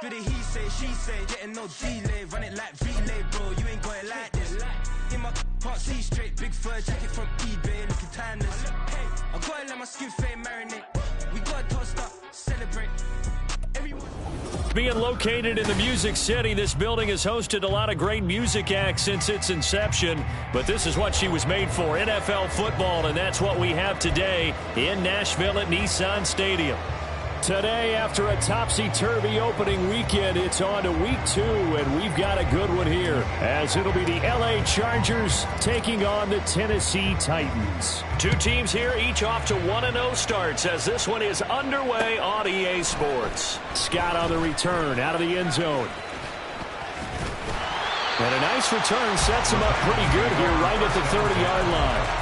Do the he say, she say, getting no delay, run it like relay, bro, you ain't got it like this. In my can't see straight, big fur jacket from eBay, looking timeless. I gotta let my skin fade marinate, we gotta toast up, celebrate. Being located in the Music City, this building has hosted a lot of great music acts since its inception, but this is what she was made for, NFL football, and that's what we have today in Nashville at Nissan Stadium. Today, after a topsy-turvy opening weekend, it's on to week 2, and we've got a good one here, as it'll be the LA Chargers taking on the Tennessee Titans. Two teams here, each off to 1-0 starts, as this one is underway on EA Sports. Scott on the return, out of the end zone. And a nice return sets him up pretty good here, right at the 30-yard line.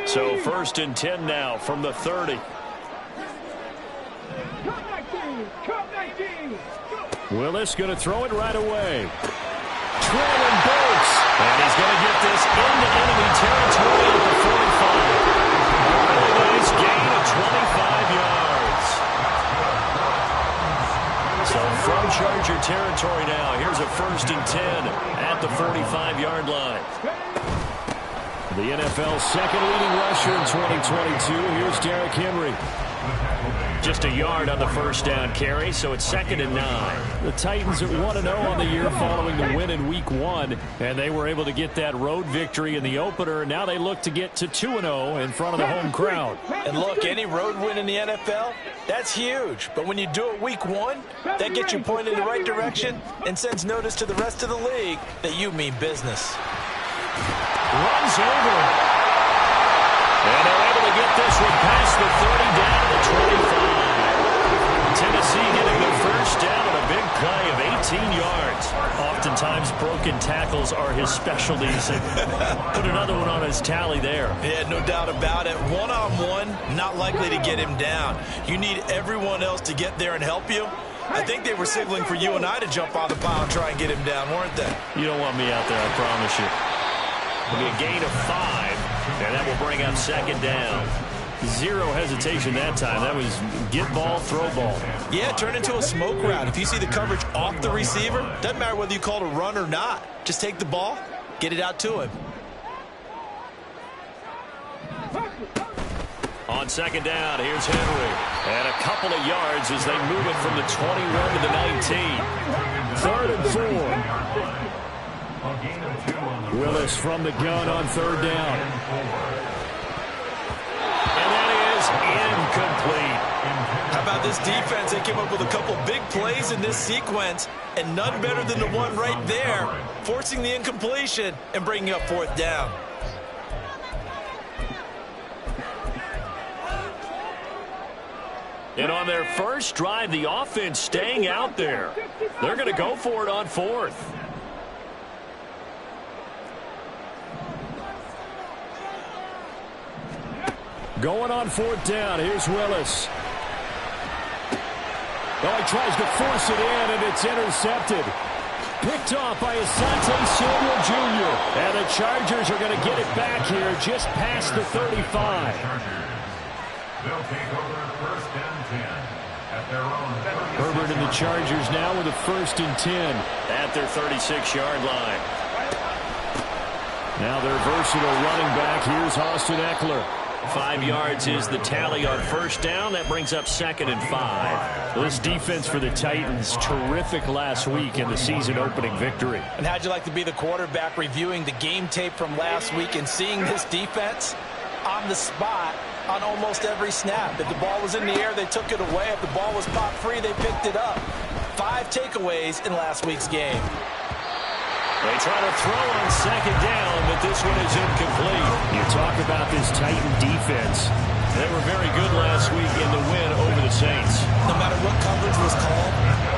So 1st and 10 now from the 30. Willis going to throw it right away. Traylon Burks. And he's going to get this into enemy territory at the 45. A really nice gain of 25 yards. So from Charger territory now, here's a 1st and 10 at the 45-yard line. The NFL's second leading rusher in 2022. Here's Derrick Henry. Just a yard on the first down carry, so it's 2nd and 9. The Titans at 1-0 on the year following the win in Week 1, and they were able to get that road victory in the opener. Now they look to get to 2-0 in front of the home crowd. And look, any road win in the NFL, that's huge. But when you do it Week 1, that gets you pointed in the right direction and sends notice to the rest of the league that you mean business. Runs over. And they're able to get this one past the 30 down to the 25. Tennessee getting their first down on a big play of 18 yards. Oftentimes broken tackles are his specialties. And put another one on his tally there. Yeah, no doubt about it. One-on-one, not likely to get him down. You need everyone else to get there and help you. I think they were signaling for you and I to jump on the pile and try and get him down, weren't they? You don't want me out there, I promise you. It'll be a gain of 5, and that will bring up 2nd down. Zero hesitation that time. That was get ball, throw ball. Yeah, turn into a smoke route. If you see the coverage off the receiver, doesn't matter whether you call it a run or not. Just take the ball, get it out to him. On 2nd down, here's Henry. And a couple of yards as they move it from the 21 to the 19. 3rd and 4. Willis from the gun on 3rd down. And that is incomplete. How about this defense? They came up with a couple big plays in this sequence, and none better than the one right there, forcing the incompletion and bringing up 4th down. And on their first drive, the offense staying out there. They're going to go for it on 4th. Going on 4th down. Here's Willis. Oh, he tries to force it in, and it's intercepted. Picked off by Asante Samuel Jr. And the Chargers are going to get it back here just past the 35. They'll take over 1st and 10 at their own. Herbert and the Chargers now with a 1st and 10 at their 36-yard line. Now their versatile running back. Here's Austin Eckler. 5 yards is the tally on 1st down. That brings up 2nd and 5. Well, this defense for the Titans, terrific last week in the season opening victory. And how'd you like to be the quarterback reviewing the game tape from last week and seeing this defense on the spot on almost every snap? If the ball was in the air, they took it away. If the ball was pop free, they picked it up. 5 takeaways in last week's game. They try to throw on 2nd down, but this one is incomplete. You talk about this Titan defense. They were very good last week in the win over the Saints. No matter what coverage was called,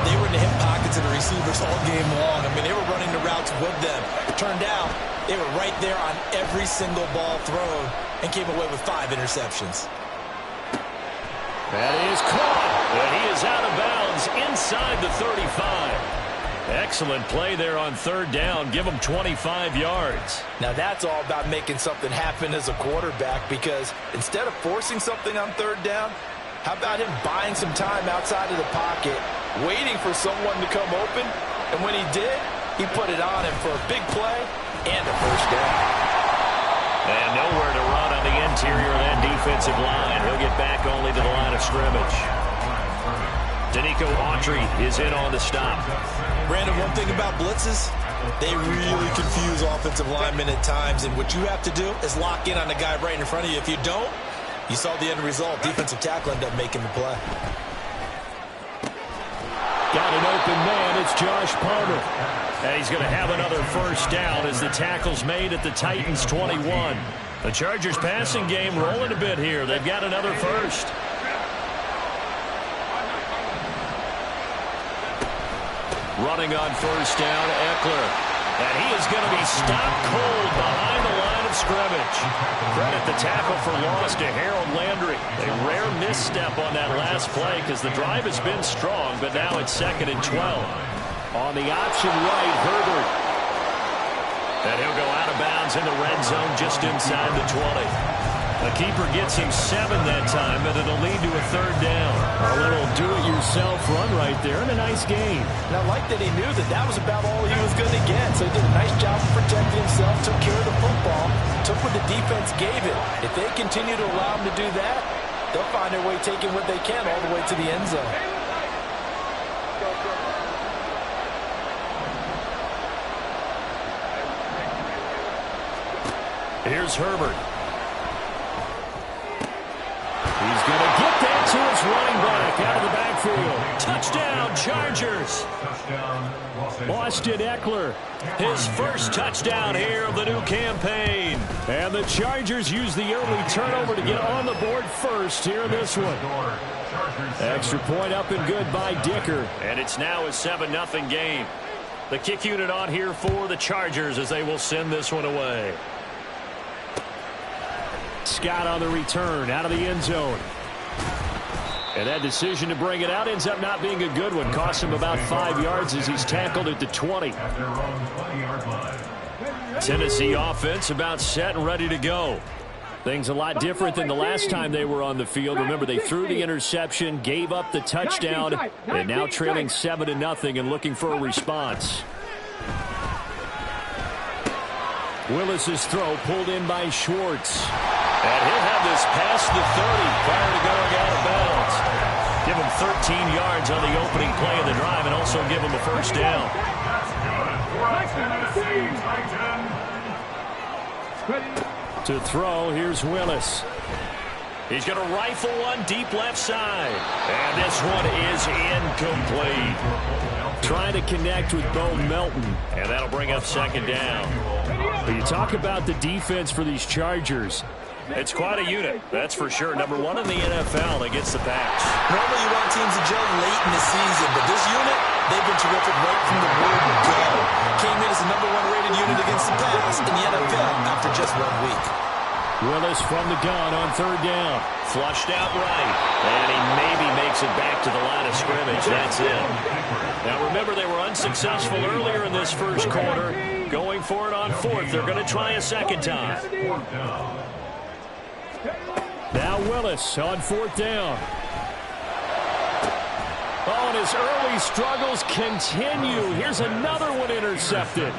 they were in the hip pockets of the receivers all game long. I mean, they were running the routes with them. It turned out they were right there on every single ball thrown and came away with 5 interceptions. That is caught, but he is out of bounds inside the 35. Excellent play there on third down. Give him 25 yards. Now that's all about making something happen as a quarterback, because instead of forcing something on third down, how about him buying some time outside of the pocket, waiting for someone to come open, and when he did, he put it on him for a big play and a first down. And nowhere to run on the interior of that defensive line. He'll get back only to the line of scrimmage. Danico Autry is in on the stop. Brandon, one thing about blitzes, they really confuse offensive linemen at times, and what you have to do is lock in on the guy right in front of you. If you don't, you saw the end result. Defensive tackle ended up making the play. Got an open man. It's Josh Palmer. And he's going to have another first down as the tackle's made at the Titans' 21. The Chargers passing game rolling a bit here. They've got another first. Running on first down, Eckler. And he is going to be stopped cold behind the line of scrimmage. Credit the tackle for loss to Harold Landry. A rare misstep on that last play because the drive has been strong, but now it's 2nd and 12. On the option right, Herbert. And he'll go out of bounds in the red zone just inside the 20. The keeper gets him 7 that time, but it'll lead to a third down. A little do-it-yourself run right there and a nice gain. And I like that he knew that that was about all he was going to get. So he did a nice job of protecting himself, took care of the football, took what the defense gave it. If they continue to allow him to do that, they'll find their way taking what they can all the way to the end zone. Here's Herbert. He's going to get that to his running back out of the backfield. Touchdown, Chargers. Austin Eckler, his first touchdown here of the new campaign. And the Chargers use the early turnover to get on the board first here in this one. Extra point up and good by Dicker. And it's now a 7-0 game. The kick unit on here for the Chargers as they will send this one away. Scott on the return out of the end zone. And that decision to bring it out ends up not being a good one. Costs him about 5 yards as he's tackled at the 20. Tennessee offense about set and ready to go. Things a lot different than the last time they were on the field. Remember, they threw the interception, gave up the touchdown, and now trailing 7-0 and looking for a response. Willis's throw pulled in by Schwartz. And he'll have this past the 30 prior to going out of bounds. Give him 13 yards on the opening play of the drive and also give him a first down. To throw, here's Willis. He's going to rifle one deep left side. And this one is incomplete. Trying to connect with Bo Melton. And that'll bring up 2nd down. But you talk about the defense for these Chargers. It's quite a unit, that's for sure. Number 1 in the NFL against the pass. Normally you want teams to gel late in the season, but this unit, they've been terrific right from the word go. Came in as the number 1 rated unit against the pass in the NFL after just 1 week. Willis from the gun on third down. Flushed out right. And he maybe makes it back to the line of scrimmage. That's it. Now remember, they were unsuccessful earlier in this first quarter. Going for it on 4th. They're going to try a second time. Now Willis on 4th down. Oh, and his early struggles continue. Here's another one intercepted.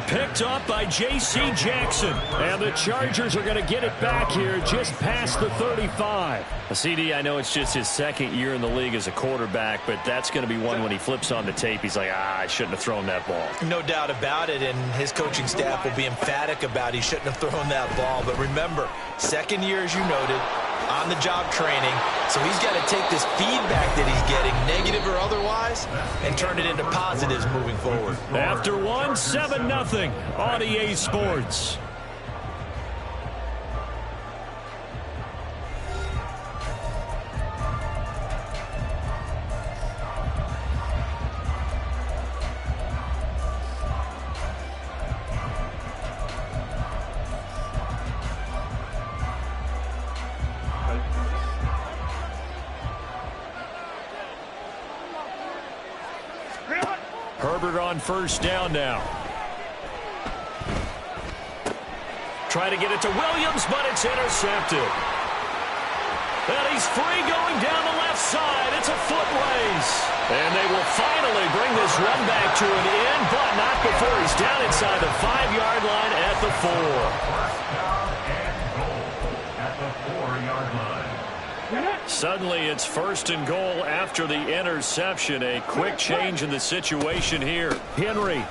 Picked up by J.C. Jackson. And the Chargers are going to get it back here just past the 35. CD, I know it's just his 2nd year in the league as a quarterback, but that's going to be one when he flips on the tape. He's like, I shouldn't have thrown that ball. No doubt about it, and his coaching staff will be emphatic about he shouldn't have thrown that ball. But remember, 2nd year, as you noted, on-the-job training. So he's got to take this feedback that he's getting, negative or otherwise, and turn it into positives moving forward. After 7-0 on EA Sports. Herbert on first down now. Try to get it to Williams, but it's intercepted. And he's free going down the left side. It's a foot race. And they will finally bring this run back to an end, but not before he's down inside the 5-yard line at the 4. First down and goal at the 4-yard line. Suddenly it's first and goal after the interception. A quick change in the situation here. Henry.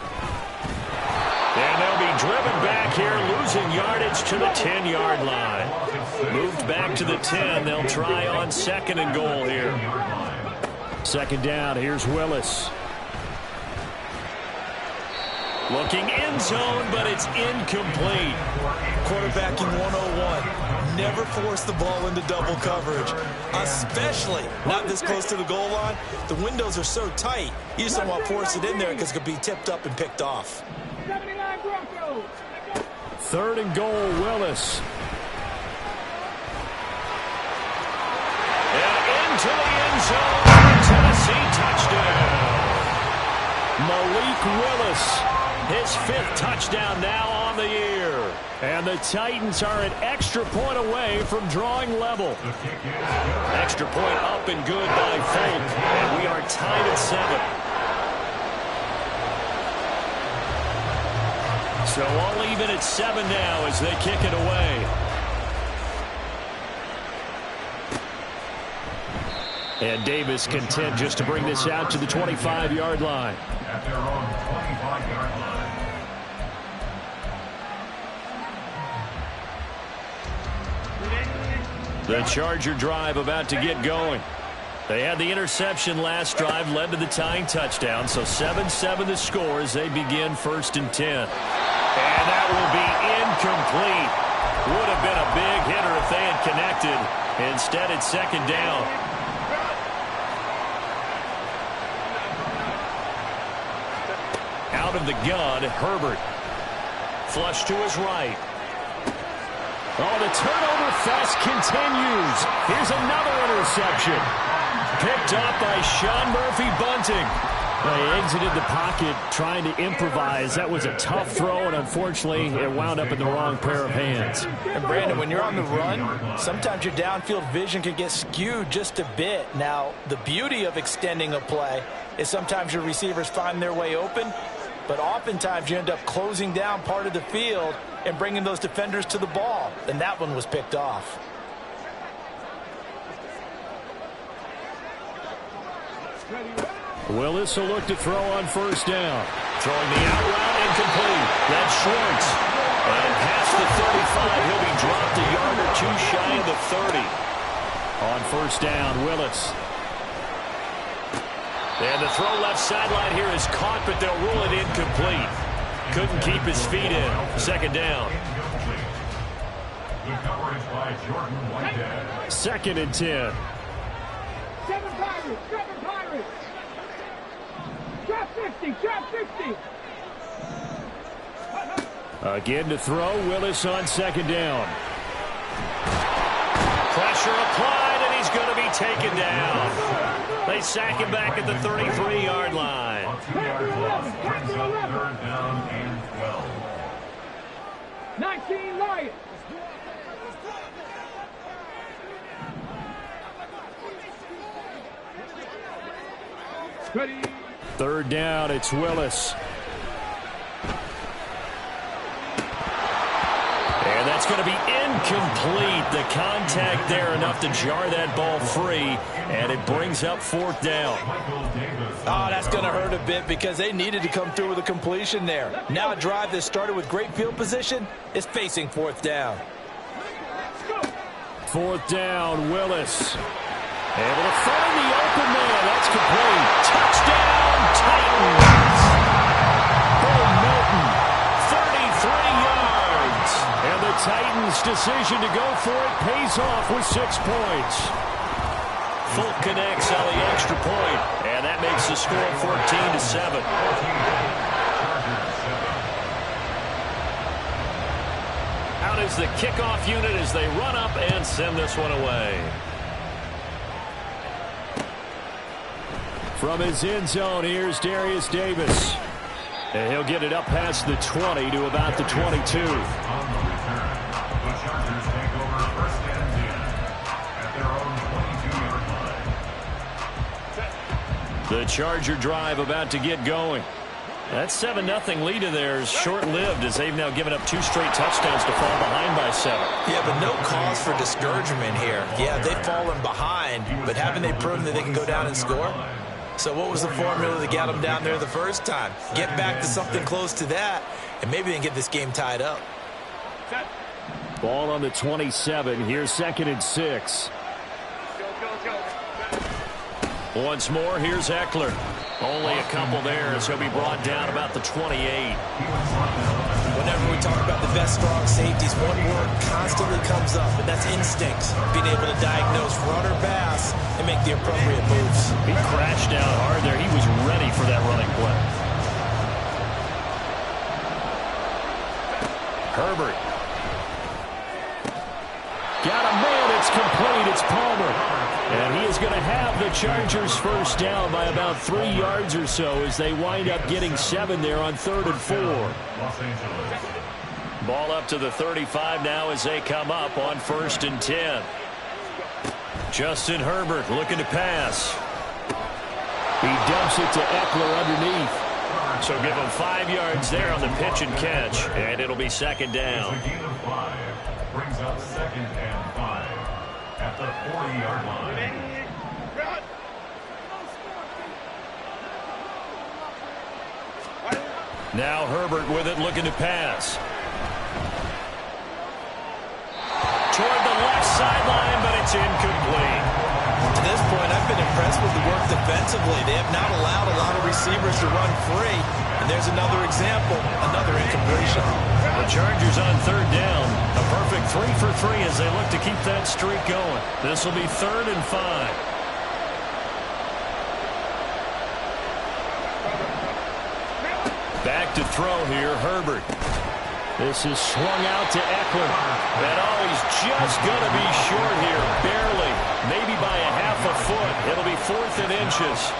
And they'll be driven back here, losing yardage to the 10-yard line. Moved back to the 10. They'll try on second and goal here. Second down. Here's Willis. Looking end zone, but it's incomplete. Quarterbacking 101. Never force the ball into double coverage, especially not this close to the goal line. The windows are so tight, you just don't want to force it in there because it could be tipped up and picked off. Third and goal, Willis. And into the end zone for a Tennessee touchdown. Malik Willis, his 5th touchdown now on the year. And the Titans are an extra point away from drawing level. Extra point up and good by Folk. And we are tied at 7. So all even at 7 now as they kick it away. And Davis content just to bring this out to the 25-yard line. At their own 25-yard line. The Charger drive about to get going. They had the interception last drive, led to the tying touchdown. So 7-7 the score as they begin first and 10. And that will be incomplete. Would have been a big hitter if they had connected. Instead, it's second down. Out of the gun, Herbert. Flush to his right. Oh, the turnover fest continues. Here's another interception. Picked up by Sean Murphy-Bunting. They exited the pocket trying to improvise. That was a tough throw, and unfortunately, it wound up in the wrong pair of hands. And Brandon, when you're on the run, sometimes your downfield vision can get skewed just a bit. Now, the beauty of extending a play is sometimes your receivers find their way open, but oftentimes you end up closing down part of the field and bringing those defenders to the ball, and that one was picked off. Willis will look to throw on first down. Throwing the out route incomplete. That's Schwartz. And past the 35, he'll be dropped a yard or two shy of the 30. On first down, Willis. And the throw left sideline here is caught, but they'll rule it incomplete. Couldn't keep his feet in. Second down. The coverage by Jordan Whitehead. Second and 10. Seven Pirates. Drop 50, drop 50. Again to throw, Willis on second down. Pressure applied, and he's going to be taken down. They sack him back at the 33-yard line. On 2-yard loss, brings up third down and 12. 19 Lions. Ready. Third down, it's Willis. And that's going to be incomplete. The contact there enough to jar that ball free, and it brings up fourth down. Oh, that's going to hurt a bit because they needed to come through with a completion there. Now a drive that started with great field position is facing fourth down. Fourth down, Willis. Able to find the open man. That's complete. Touchdown, Titans. Bo Melton, 33 yards. And the Titans' decision to go for it pays off with 6 points. Folk connects on the extra point, and that makes the score 14-7. Out is the kickoff unit as they run up and send this one away. From his end zone, here's Darius Davis. And he'll get it up past the 20 to about the 22. On the return, the Chargers take over first and 10 at their own 22-yard line. The Charger drive about to get going. That 7-0 lead of theirs short-lived as they've now given up 2 straight touchdowns to fall behind by 7. Yeah, but no cause for discouragement here. Yeah, they've fallen behind, but haven't they proven that they can go down and score? So what was the formula that got them down there the first time? Get back to something close to that, and maybe they can get this game tied up. Ball on the 27. Here's 2nd and 6. Once more, here's Eckler. Only a couple there, so he'll be brought down about the 28. Whenever we talk about the best strong safeties, one word constantly comes up, and that's instincts. Being able to diagnose run or pass and make the appropriate moves. He crashed down hard there. He was ready for that running play. Herbert. Got a man. It's complete. It's Palmer. And he is going to have the Chargers first down by about 3 yards or so as they wind up getting 7 there on 3rd and 4. Los Angeles. Ball up to the 35 now as they come up on 1st and 10. Justin Herbert looking to pass. He dumps it to Eckler underneath. So give him 5 yards there on the pitch and catch, and it'll be 2nd down. It's a gain of 5. Brings up 2nd and 5 at the 40-yard line. Now Herbert with it, looking to pass. Toward the left sideline, but it's incomplete. To this point, I've been impressed with the work defensively. They have not allowed a lot of receivers to run free. And there's another example, another incompletion. The Chargers on 3rd down. A perfect 3 for 3 as they look to keep that streak going. This will be 3rd and 5. Back to throw here, Herbert. This is swung out to Eckler. And he's just going to be short here, barely. Maybe by a half a foot. It'll be 4th and inches.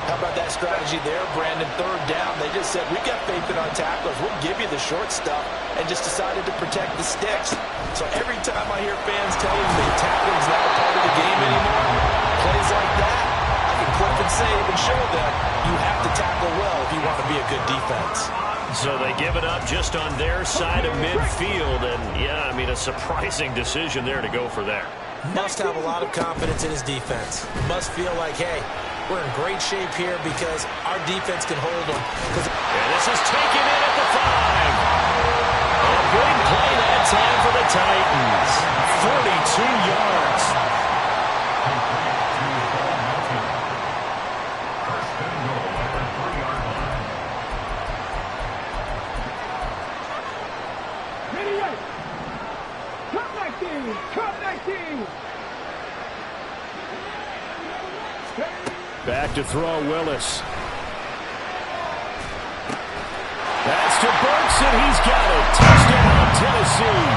How about that strategy there, Brandon? 3rd down. They just said, we've got faith in our tacklers. We'll give you the short stuff, and just decided to protect the sticks. So every time I hear fans telling me tackling's not a part of the game anymore, plays like that, I can clip and save and show them you have to tackle well if you want to be a good defense. So they give it up just on their side of midfield. And, yeah, I mean, a surprising decision there to go for that. Must have a lot of confidence in his defense. Must feel like, hey, we're in great shape here because our defense can hold them. And this is taken in at the 5. A big play that time for the Titans. 42 yards. Back to throw, Willis. That's to Burks, and he's got it. Touchdown, Tennessee.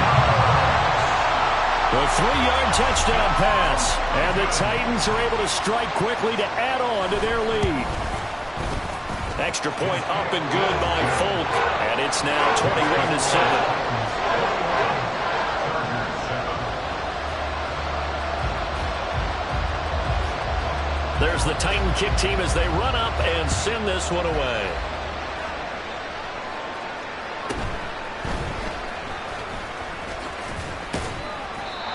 The 3-yard touchdown pass. And the Titans are able to strike quickly to add on to their lead. Extra point up and good by Folk. And it's now 21-7. There's the Titan kick team as they run up and send this one away.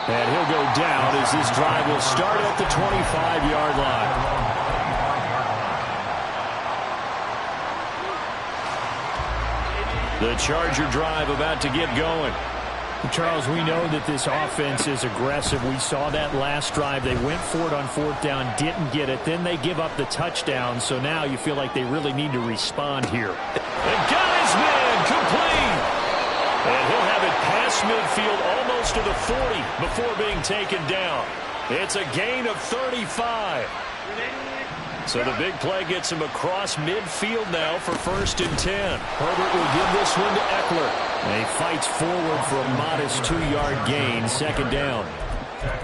And he'll go down as this drive will start at the 25-yard line. The Charger drive about to get going. Charles, we know that this offense is aggressive. We saw that last drive. They went for it on 4th down, didn't get it. Then they give up the touchdown. So now you feel like they really need to respond here. And got his man complete. And he'll have it past midfield almost to the 40 before being taken down. It's a gain of 35. So the big play gets him across midfield now for 1st and 10. Herbert will give this one to Eckler. And he fights forward for a modest 2-yard gain, 2nd down.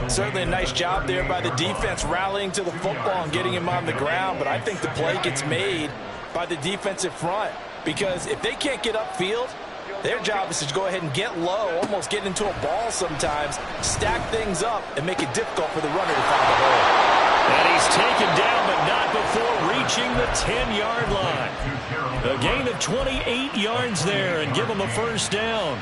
Certainly a nice job there by the defense rallying to the football and getting him on the ground, but I think the play gets made by the defensive front because if they can't get upfield, their job is to go ahead and get low, almost get into a ball sometimes, stack things up, and make it difficult for the runner to find the hole. And he's taken down, but not before reaching the 10-yard line. A gain of 28 yards there and give him a first down.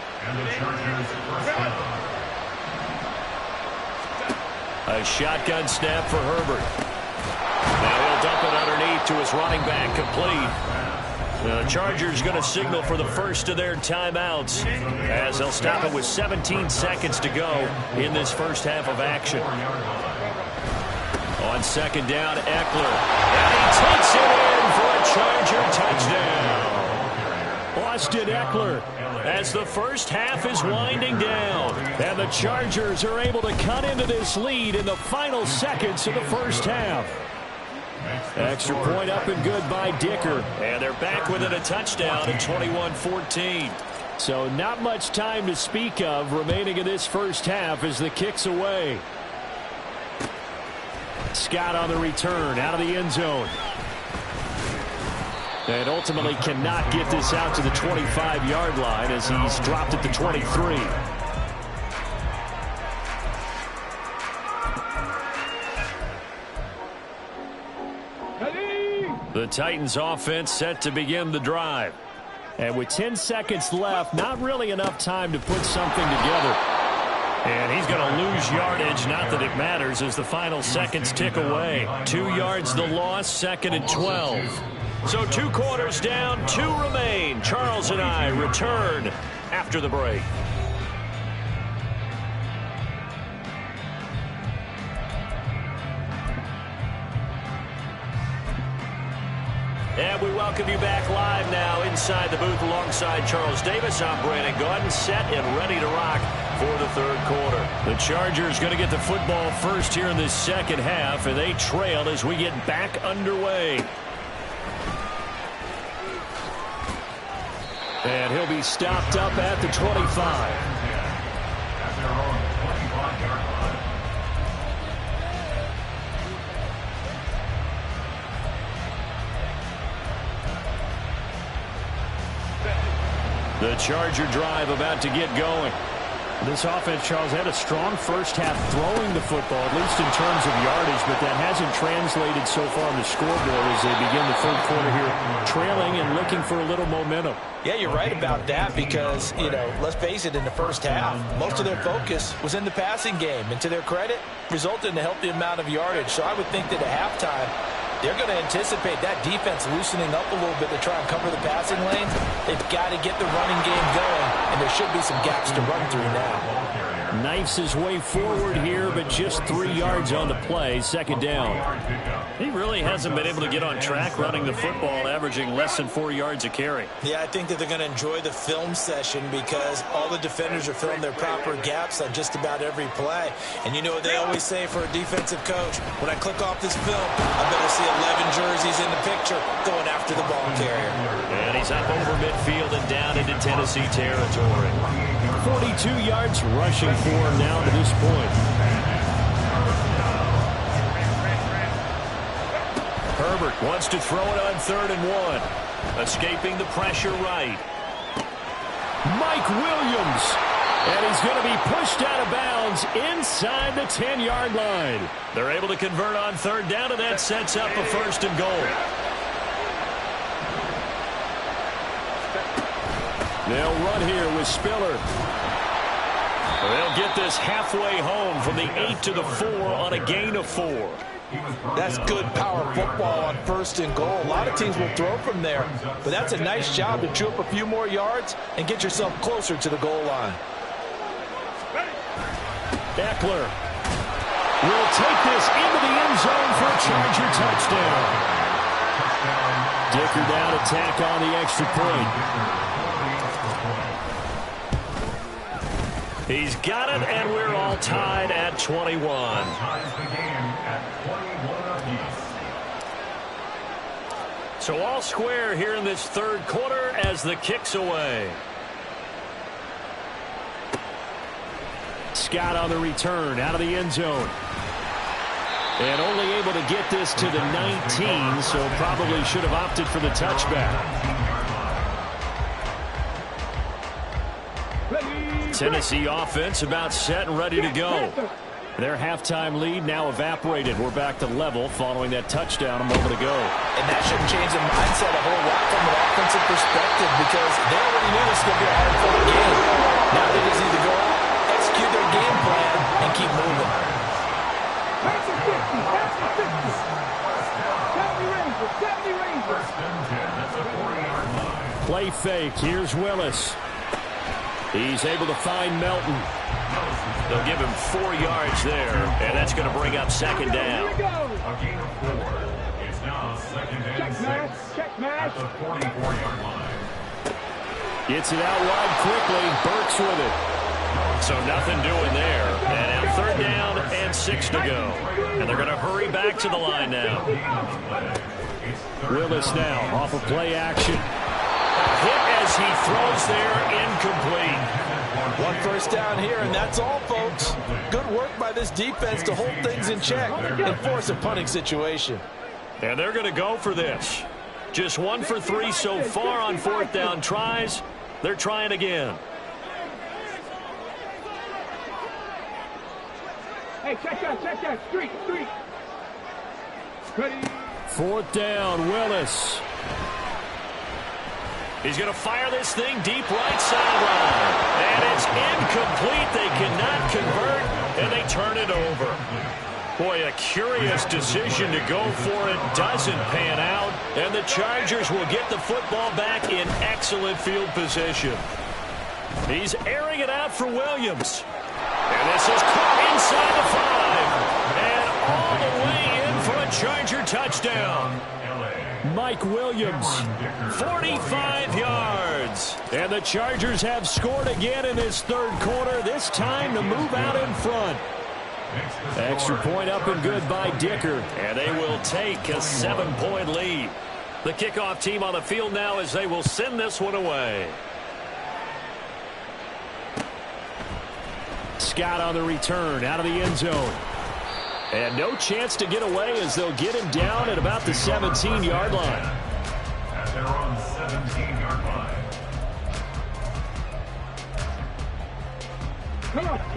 A shotgun snap for Herbert. Now he'll dump it underneath to his running back, complete. The Chargers going to signal for the first of their timeouts as they'll stop it with 17 seconds to go in this first half of action. On second down, Eckler. And he takes it in for a Charger touchdown. Austin Eckler as the first half is winding down. And the Chargers are able to cut into this lead in the final seconds of the first half. Extra point up and good by Dicker. And they're back within a touchdown at 21-14. So not much time to speak of remaining in this first half as the kick's away. Scott on the return out of the end zone. And ultimately cannot get this out to the 25-yard line as he's dropped at the 23. The Titans offense set to begin the drive. And with 10 seconds left, not really enough time to put something together. And he's going to lose yardage, not that it matters, as the final seconds tick away. 2 yards the loss, second and 12. So 2 quarters down, 2 remain. Charles and I return after the break. And we welcome you back live now inside the booth alongside Charles Davis. I'm Brandon Gaudin, set and ready to rock for the third quarter. The Chargers going to get the football first here in this second half, and they trail as we get back underway. And he'll be stopped up at the 25. The Charger drive about to get going. This offense, Charles, had a strong first half throwing the football, at least in terms of yardage, but that hasn't translated so far on the scoreboard as they begin the third quarter here, trailing and looking for a little momentum. Yeah, you're right about that because, let's face it, in the first half, most of their focus was in the passing game. And to their credit, resulted in a healthy amount of yardage. So I would think that at halftime, they're going to anticipate that defense loosening up a little bit to try and cover the passing lanes. They've got to get the running game going, and there should be some gaps to run through now. Knifes his way forward here, but just 3 yards on the play, second down. He really hasn't been able to get on track running the football, averaging less than 4 yards a carry. Yeah, I think that they're going to enjoy the film session because all the defenders are filling their proper gaps on just about every play. And you know what they always say for a defensive coach? When I click off this film, I better see 11 jerseys in the picture going after the ball carrier. And he's up over midfield and down into Tennessee territory. 42 yards rushing for him now to this point. Herbert wants to throw it on 3rd and 1. Escaping the pressure right. Mike Williams. And he's going to be pushed out of bounds inside the 10-yard line. They're able to convert on 3rd down, and that sets up a 1st and goal. They'll run here with Spiller. They'll get this halfway home from the 8 to the 4 on a gain of 4. That's good power football on 1st and goal. A lot of teams will throw from there, but that's a nice job to chew up a few more yards and get yourself closer to the goal line. Eckler will take this into the end zone for a Charger touchdown. Dicker down to tack on the extra point. He's got it, and we're all tied at 21. So all square here in this third quarter as the kick's away. Scott on the return out of the end zone. And only able to get this to the 19, so probably should have opted for the touchback. Tennessee offense about set and ready to go. Their halftime lead now evaporated. We're back to level following that touchdown a moment ago. And that shouldn't change the mindset a whole lot from an offensive perspective because they already knew this was going to be a hard-fought game. Now they just need to go out, execute their game plan, and keep moving. Back to 50, back to 50. 70 Rangers, 70 Rangers. First and 10 at the 40-yard line. Play fake. Here's Willis. He's able to find Melton. They'll give him 4 yards there, and that's going to bring up second down. A gain of 4. It's now second and 6 at the 44-yard line. Gets it out wide quickly. Burks with it. So nothing doing there. And now third down and 6 to go. And they're going to hurry back to the line now. Willis now off of play action. Hit as he throws there, incomplete. 1 first down here, and that's all, folks. Good work by this defense to hold things in check and force a punting situation. And they're going to go for this. Just 1 for 3 so far on fourth down tries. They're trying again. Hey, check that. Street. Ready. Fourth down, Willis. He's going to fire this thing deep right sideline. And it's incomplete. They cannot convert, and they turn it over. Boy, a curious decision to go for it. Doesn't pan out, and the Chargers will get the football back in excellent field position. He's airing it out for Williams. And this is caught inside the 5. And all the way in for a Charger touchdown. Mike Williams, 45 yards. And the Chargers have scored again in this third quarter, this time to move out in front. Extra point up and good by Dicker. And they will take a 7-point lead. The kickoff team on the field now as they will send this one away. Scott on the return out of the end zone. And no chance to get away as they'll get him down at about the 17-yard line. At their own 17-yard line.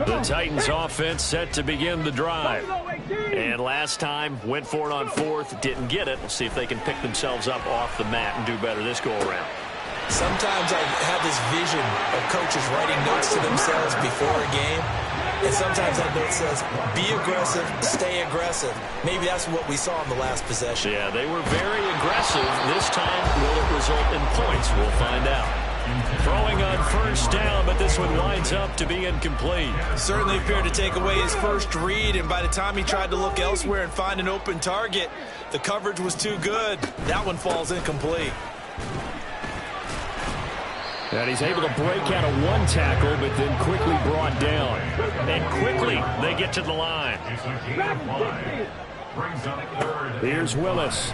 The Titans offense set to begin the drive. And last time went for it on fourth, didn't get it. We'll see if they can pick themselves up off the mat and do better this go around. Sometimes I have this vision of coaches writing notes to themselves before a game. And sometimes that note says, be aggressive, stay aggressive. Maybe that's what we saw in the last possession. Yeah, they were very aggressive. This time, will it result in points? We'll find out. Throwing on first down, but this one winds up to be incomplete. Certainly appeared to take away his first read, and by the time he tried to look elsewhere and find an open target, the coverage was too good. That one falls incomplete. And he's able to break out of one tackle, but then quickly brought down. And quickly, they get to the line. Here's Willis.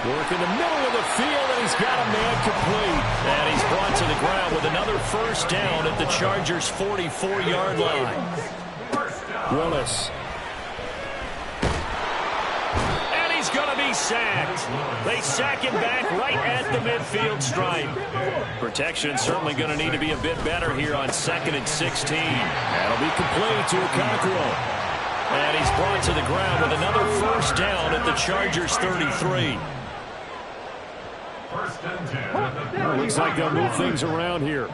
Work in the middle of the field, and he's got a man complete. And he's brought to the ground with another first down at the Chargers' 44-yard line. Willis. He's going to be sacked. They sack him back right at the midfield stripe. Protection certainly going to need to be a bit better here on 2nd and 16. That'll be complete to Cockrell. And he's brought to the ground with another first down at the Chargers' 33. Well, looks like they'll move things around here.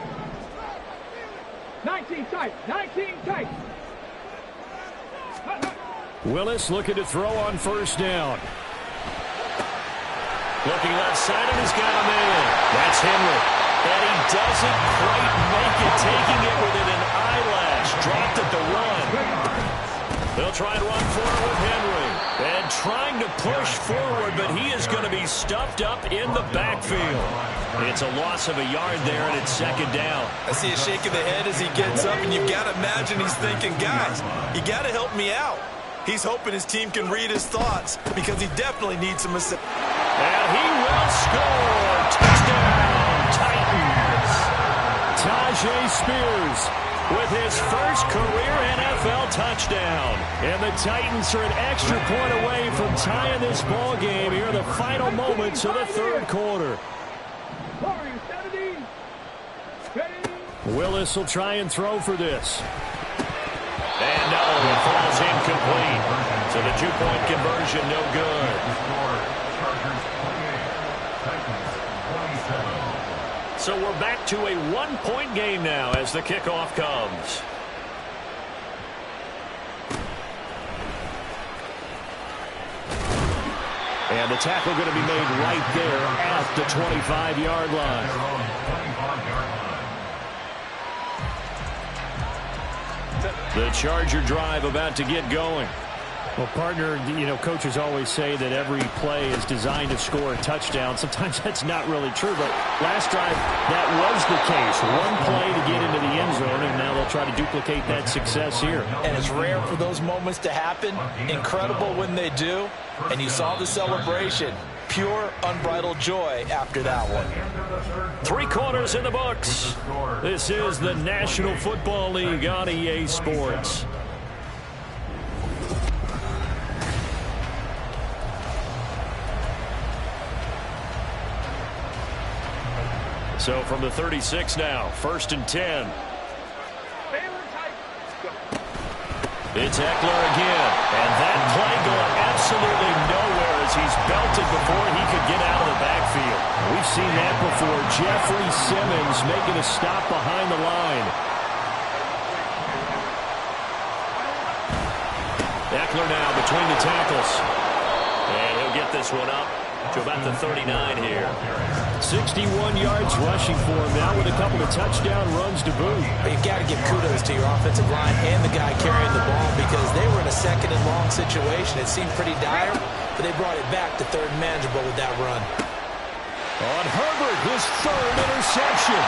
19 tight. Willis looking to throw on first down. Looking left side, and he's got a man. That's Henry. And he doesn't quite make it, taking it within an eyelash. Dropped at the run. They'll try and run forward with Henry. And trying to push forward, but he is going to be stuffed up in the backfield. It's a loss of a yard there, and it's second down. I see a shake of the head as he gets up, and you've got to imagine he's thinking, guys, you got to help me out. He's hoping his team can read his thoughts because he definitely needs some assistance. And he will score. Touchdown, Titans. Tyjae Spears with his first career NFL touchdown. And the Titans are an extra point away from tying this ball game here in the final moments of the third quarter. Willis will try and throw for this. And no, it falls incomplete. So the two-point conversion, no good. So we're back to a one-point game now as the kickoff comes. And the tackle going to be made right there at the 25-yard line. The Charger drive about to get going. Well, partner, you know, coaches always say that every play is designed to score a touchdown. Sometimes that's not really true, but last drive, that was the case. One play to get into the end zone, and now they'll try to duplicate that success here. And it's rare for those moments to happen. Incredible when they do. And you saw the celebration. Pure, unbridled joy after that one. 3 quarters in the books. This is the National Football League on EA Sports. So from the 36 now, 1st and 10. It's Eckler again. And that play going absolutely nowhere as he's belted before he could get out of the backfield. We've seen that before. Jeffrey Simmons making a stop behind the line. Eckler now between the tackles. And he'll get this one up to about the 39 here. 61 yards rushing for him now with a couple of touchdown runs to boot. You've got to give kudos to your offensive line and the guy carrying the ball because they were in a 2nd and long situation. It seemed pretty dire, but they brought it back to 3rd and manageable with that run. On Herbert, his 3rd interception.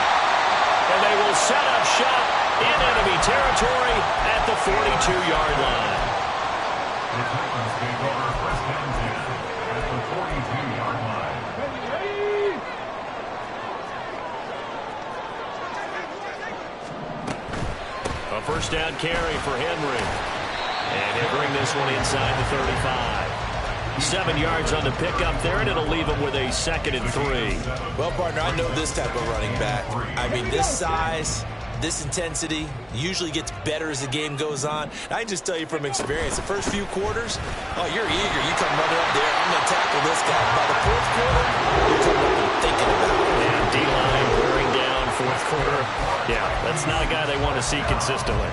And they will set up shop in enemy territory at the 42-yard line. The Titans take over 1st and 10 at the 42-yard line. A 1st down carry for Henry. And he'll bring this one inside the 35. 7 yards on the pickup there, and it'll leave him with a 2nd and 3. Well, partner, I know this type of running back. I mean, this size, this intensity usually gets better as the game goes on. I can just tell you from experience, the first few quarters, oh, you're eager. You come running up there, I'm going to tackle this guy. By the 4th quarter, you're coming up and thinking about it. And D-line wearing down 4th quarter. Yeah, that's not a guy they want to see consistently.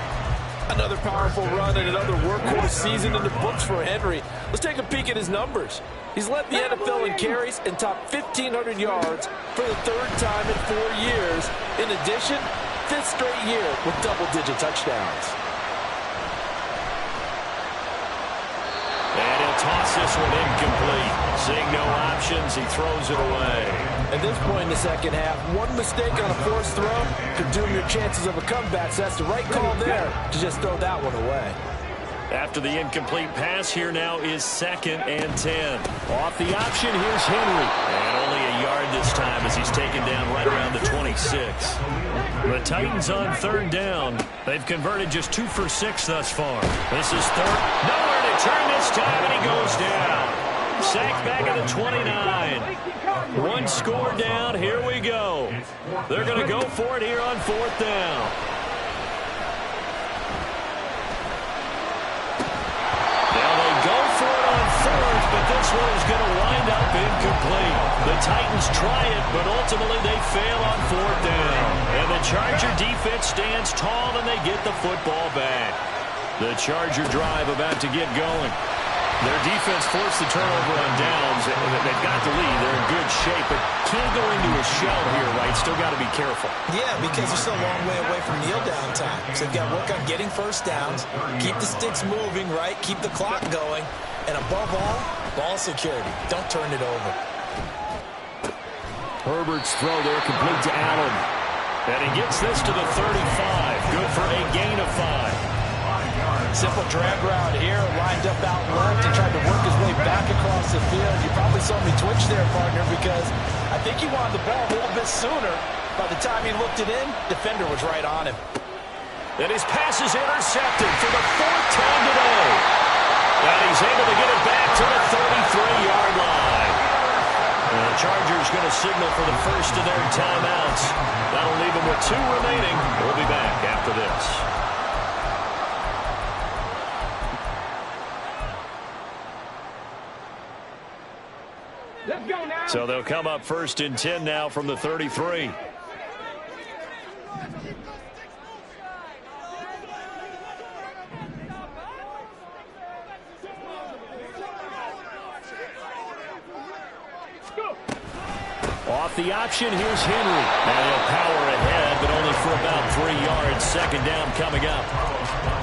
Another powerful run and another workhorse season in the books for Henry. Let's take a peek at his numbers. He's led the NFL in carries and topped 1,500 yards for the 3rd time in 4 years. In addition, 5th straight year with double-digit touchdowns. And he'll toss this one incomplete. Seeing no options, he throws it away. At this point in the 2nd half, one mistake on a forced throw could doom your chances of a comeback. So that's the right call there to just throw that one away. After the incomplete pass, here now is 2nd and 10. Off the option, here's Henry. And only a yard this time as he's taken down right around the 26. The Titans on 3rd down. They've converted just 2 for 6 thus far. This is 3rd. Nowhere to turn this time, and he goes down. Sacked back at the 29. 1 score down. Here we go. They're going to go for it here on 4th down. Now they go for it on 4th, but this one is going to wind up incomplete. The Titans try it, but ultimately they fail on 4th down. And the Charger defense stands tall, and they get the football back. The Charger drive about to get going. Their defense forced the turnover on downs. They've got the lead. They're in good shape, but can't go into a shell here, right? Still got to be careful. Yeah, because they're still a long way away from kneel-down time. So they've got to work on getting 1st downs, keep the sticks moving, right? Keep the clock going. And above all, ball security. Don't turn it over. Herbert's throw there complete to Allen. And he gets this to the 35. Good for a gain of 5. Simple drag route here, lined up out left and tried to work his way back across the field. You probably saw me twitch there, partner, because I think he wanted the ball a little bit sooner. By the time he looked it in, defender was right on him. And his pass is intercepted for the 4th time today. And he's able to get it back to the 33-yard line. And the Chargers going to signal for the first of their timeouts. That'll leave them with 2 remaining. We'll be back after this. Let's go now. So they'll come up 1st and 10 now from the 33. Off the option, here's Henry. And he'll power ahead, but only for about 3 yards. 2nd down coming up.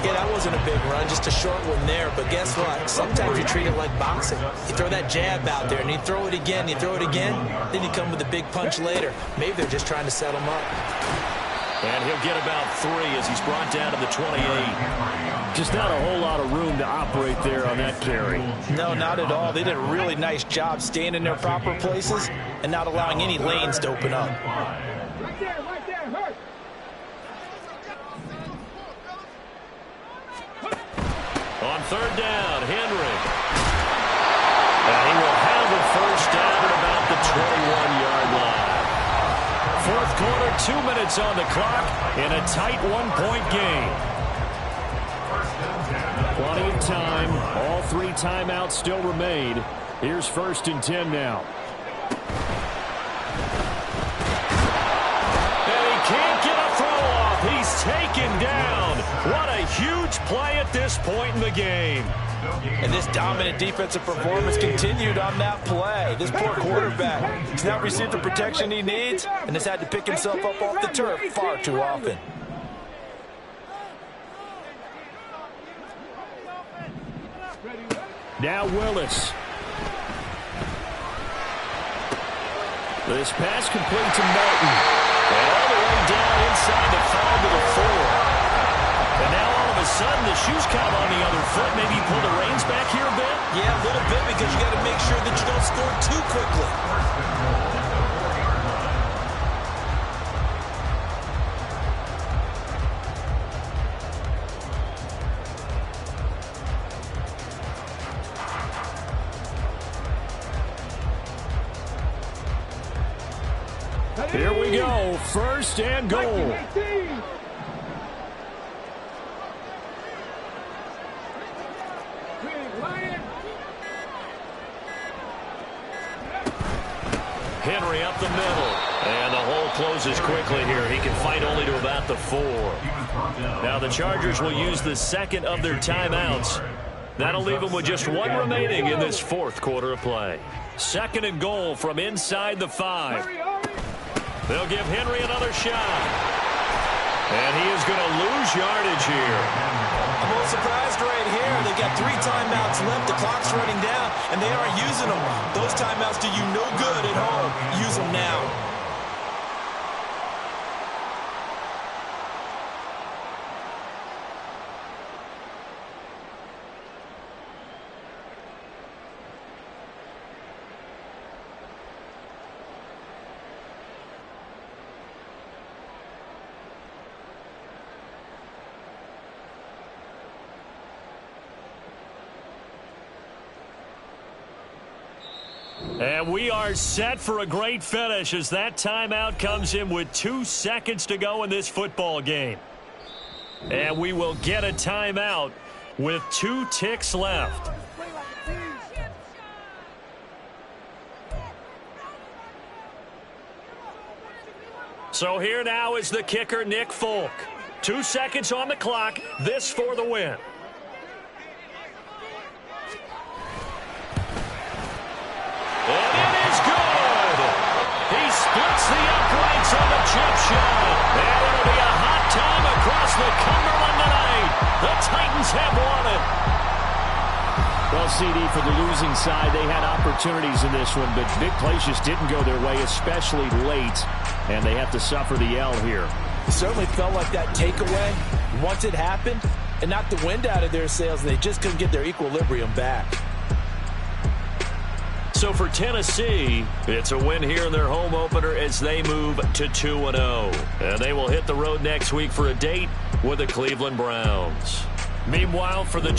Yeah, that wasn't a big run, just a short one there. But guess what? Sometimes you treat it like boxing. You throw that jab out there, and you throw it again, you throw it again, then you come with a big punch later. Maybe they're just trying to set him up. And he'll get about 3 as he's brought down to the 28. Just not a whole lot of room to operate there on that carry. No, not at all. They did a really nice job staying in their proper places and not allowing any lanes to open up. Right there, hurt. On 3rd down, Henry. And he will have the 1st down at about the 21-yard line. 4th quarter, 2 minutes on the clock in a tight 1-point game. Plenty of time. All 3 timeouts still remain. Here's 1st and 10 now. And he can't get a throw off. He's taken down. What a huge play at this point in the game. And this dominant defensive performance continued on that play. This poor quarterback has not received the protection he needs and has had to pick himself up off the turf far too often. Now Willis. This pass complete to Melton. And all the way down inside the 5 to the 4. And now all of a sudden the shoe's kind of on the other foot. Maybe you pull the reins back here a bit? Yeah, a little bit because you got to make sure that you don't score too quickly. Here we go. 1st and goal. Henry up the middle. And the hole closes quickly here. He can fight only to about the 4. Now the Chargers will use the 2nd of their timeouts. That'll leave them with just 1 remaining in this 4th quarter of play. 2nd and goal from inside the 5. They'll give Henry another shot. And he is going to lose yardage here. I'm a little surprised right here. They've got 3 timeouts left. The clock's running down, and they aren't using them. Those timeouts do you no good at home. Use them now. And we are set for a great finish as that timeout comes in with 2 seconds to go in this football game. And we will get a timeout with 2 ticks left. So here now is the kicker, Nick Folk. 2 seconds on the clock. This for the win. And it is good. He splits the uprights on the chip shot. And it'll be a hot time across the Cumberland tonight. The Titans have won it. Well, CD, for the losing side, they had opportunities in this one, but big plays just didn't go their way, especially late, and they have to suffer the L here. It certainly felt like that takeaway, once it happened, it knocked the wind out of their sails, and they just couldn't get their equilibrium back. So for Tennessee, it's a win here in their home opener as they move to 2-0. And they will hit the road next week for a date with the Cleveland Browns. Meanwhile, for the